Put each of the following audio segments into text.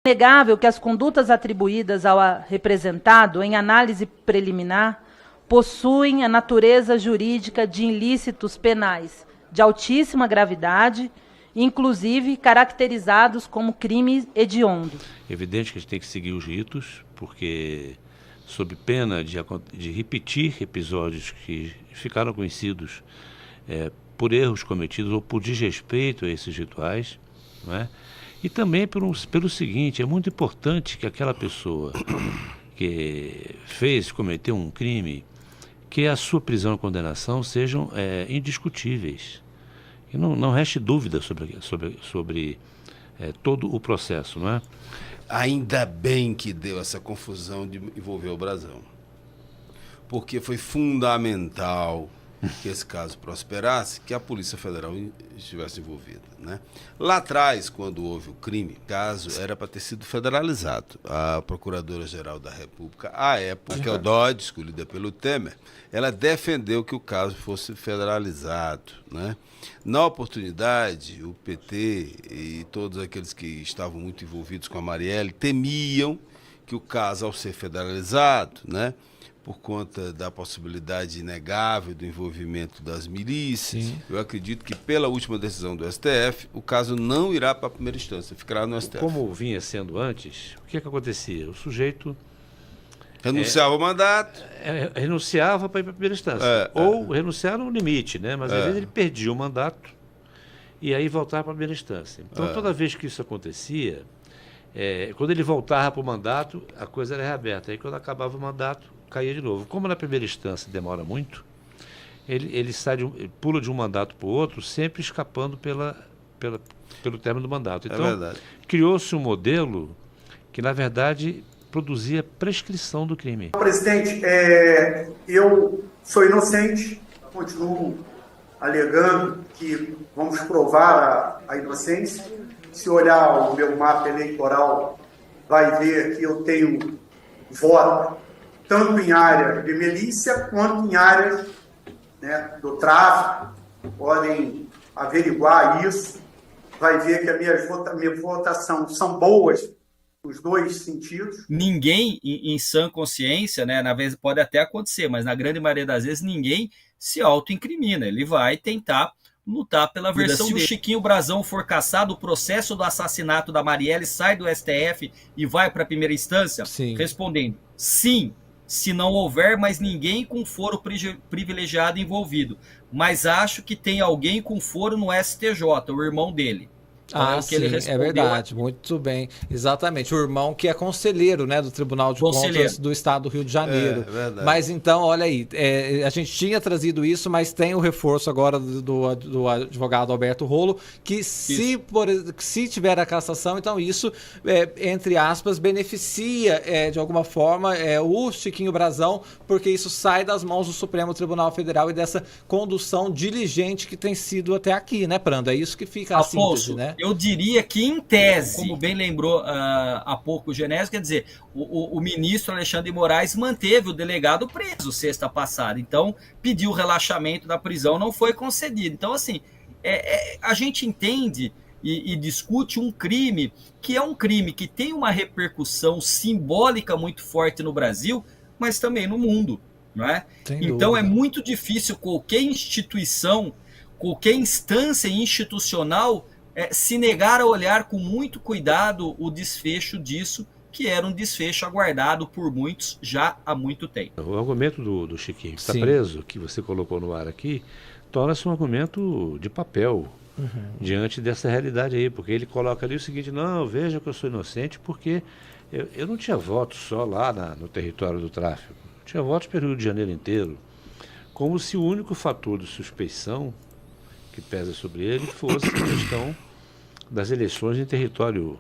É inegável que as condutas atribuídas ao representado em análise preliminar possuem a natureza jurídica de ilícitos penais de altíssima gravidade, inclusive caracterizados como crime hediondo. Evidente que a gente tem que seguir os ritos, porque sob pena de repetir episódios que ficaram conhecidos por erros cometidos ou por desrespeito a esses rituais, não é? E também pelo seguinte, é muito importante que aquela pessoa que cometeu um crime, que a sua prisão e condenação sejam indiscutíveis. E não reste dúvida sobre todo o processo, não é? Ainda bem que deu essa confusão de envolver o Brazão, porque foi fundamental que esse caso prosperasse, que a Polícia Federal estivesse envolvida, né? Lá atrás, quando houve o crime, o caso era para ter sido federalizado. A Procuradora-Geral da República, à época, o Dodge, escolhida pelo Temer, ela defendeu que o caso fosse federalizado, né? Na oportunidade, o PT e todos aqueles que estavam muito envolvidos com a Marielle temiam que o caso, ao ser federalizado, né, por conta da possibilidade inegável do envolvimento das milícias, sim, eu acredito que pela última decisão do STF, o caso não irá para a primeira instância, ficará no STF. Como vinha sendo antes, o que acontecia? O sujeito renunciava ao mandato. Renunciava para ir para a primeira instância. Ou renunciar no limite, né? Mas às vezes ele perdia o mandato e aí voltava para a primeira instância. Então toda vez que isso acontecia, quando ele voltava para o mandato, a coisa era reaberta. Aí quando acabava o mandato, caía de novo. Como na primeira instância demora muito, ele pula de um mandato para o outro, sempre escapando pelo término do mandato. Então, criou-se um modelo que, na verdade, produzia prescrição do crime. Presidente, eu sou inocente, continuo alegando que vamos provar a inocência. Se olhar o meu mapa eleitoral, vai ver que eu tenho voto tanto em área de milícia quanto em áreas, né, do tráfico. Podem averiguar isso, vai ver que a minha votação são boas nos dois sentidos. Ninguém em sã consciência, né, na vez pode até acontecer, mas na grande maioria das vezes ninguém se autoincrimina. Ele vai tentar lutar pela versão dele. Se o Chiquinho Brazão for cassado, o processo do assassinato da Marielle sai do STF e vai para a primeira instância? Sim. Respondendo, sim, se não houver mais ninguém com foro privilegiado envolvido. Mas acho que tem alguém com foro no STJ, o irmão dele. Ah, sim, é verdade, muito bem, exatamente, o irmão que é conselheiro, né, do Tribunal de Contas do Estado do Rio de Janeiro. Mas então, olha aí, a gente tinha trazido isso, mas tem o reforço agora do advogado Alberto Rolo, que se tiver a cassação, então isso, entre aspas, beneficia de alguma forma o Chiquinho Brazão, porque isso sai das mãos do Supremo Tribunal Federal e dessa condução diligente que tem sido até aqui, né, Prando? É isso que fica a síntese, né? Eu diria que, em tese, como bem lembrou há pouco o Genésio, quer dizer, o ministro Alexandre de Moraes manteve o delegado preso sexta passada, então pediu o relaxamento da prisão, não foi concedido. Então, assim, a gente entende e discute um crime que é um crime que tem uma repercussão simbólica muito forte no Brasil, mas também no mundo, não é? Então é muito difícil qualquer instituição, qualquer instância institucional se negar a olhar com muito cuidado o desfecho disso, que era um desfecho aguardado por muitos já há muito tempo. O argumento do Chiquinho que está preso, que você colocou no ar aqui, torna-se um argumento de papel diante dessa realidade aí, porque ele coloca ali o seguinte: não, veja que eu sou inocente porque eu não tinha votos só lá no território do tráfico, eu tinha votos pelo Rio de Janeiro inteiro, como se o único fator de suspeição que pesa sobre ele fosse a questão das eleições em território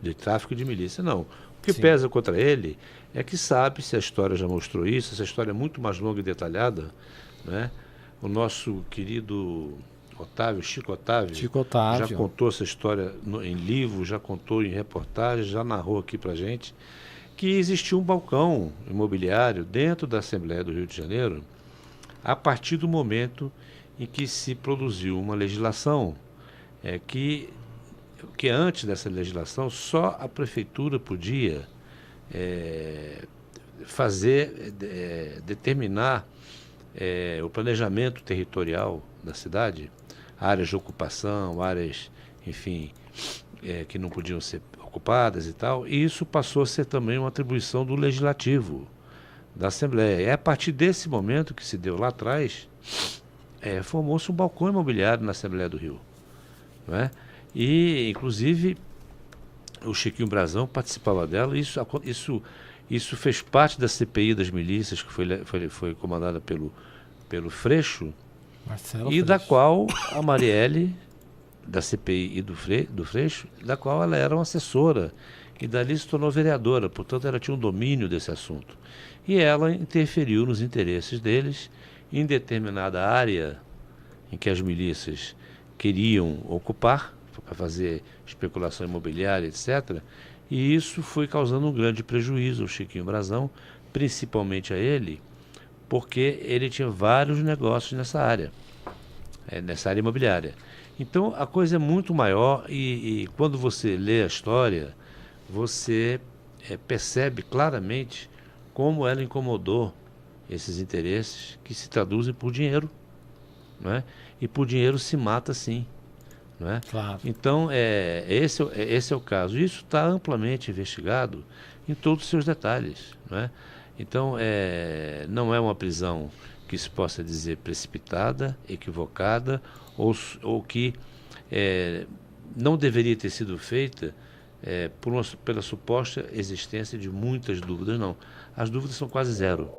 de tráfico de milícia. Não. O que pesa contra ele é que sabe, se a história já mostrou isso, essa história é muito mais longa e detalhada, né? O nosso querido Chico Otávio, já contou essa história em livro, já contou em reportagem, já narrou aqui pra gente, que existiu um balcão imobiliário dentro da Assembleia do Rio de Janeiro a partir do momento em que se produziu uma legislação que que antes dessa legislação só a prefeitura podia determinar o planejamento territorial da cidade, áreas de ocupação, áreas, enfim, que não podiam ser ocupadas e tal, e isso passou a ser também uma atribuição do Legislativo, da Assembleia. É a partir desse momento que se deu lá atrás, formou-se um balcão imobiliário na Assembleia do Rio, não é? E, inclusive, o Chiquinho Brazão participava dela, isso fez parte da CPI das milícias, que foi comandada pelo Freixo, Marcelo e Freixo. Da qual a Marielle, da CPI e do Freixo, da qual ela era uma assessora, e dali se tornou vereadora, portanto ela tinha um domínio desse assunto. E ela interferiu nos interesses deles em determinada área em que as milícias queriam ocupar, para fazer especulação imobiliária, etc., e isso foi causando um grande prejuízo ao Chiquinho Brazão, principalmente a ele, porque ele tinha vários negócios nessa área imobiliária. Então a coisa é muito maior e quando você lê a história, você percebe claramente como ela incomodou esses interesses que se traduzem por dinheiro, não é? E por dinheiro se mata sim. Não é? Claro. Então, esse é o caso. Isso está amplamente investigado em todos os seus detalhes. Não é? Então, não é uma prisão que se possa dizer precipitada, equivocada, ou que não deveria ter sido feita pela suposta existência de muitas dúvidas. Não. As dúvidas são quase zero.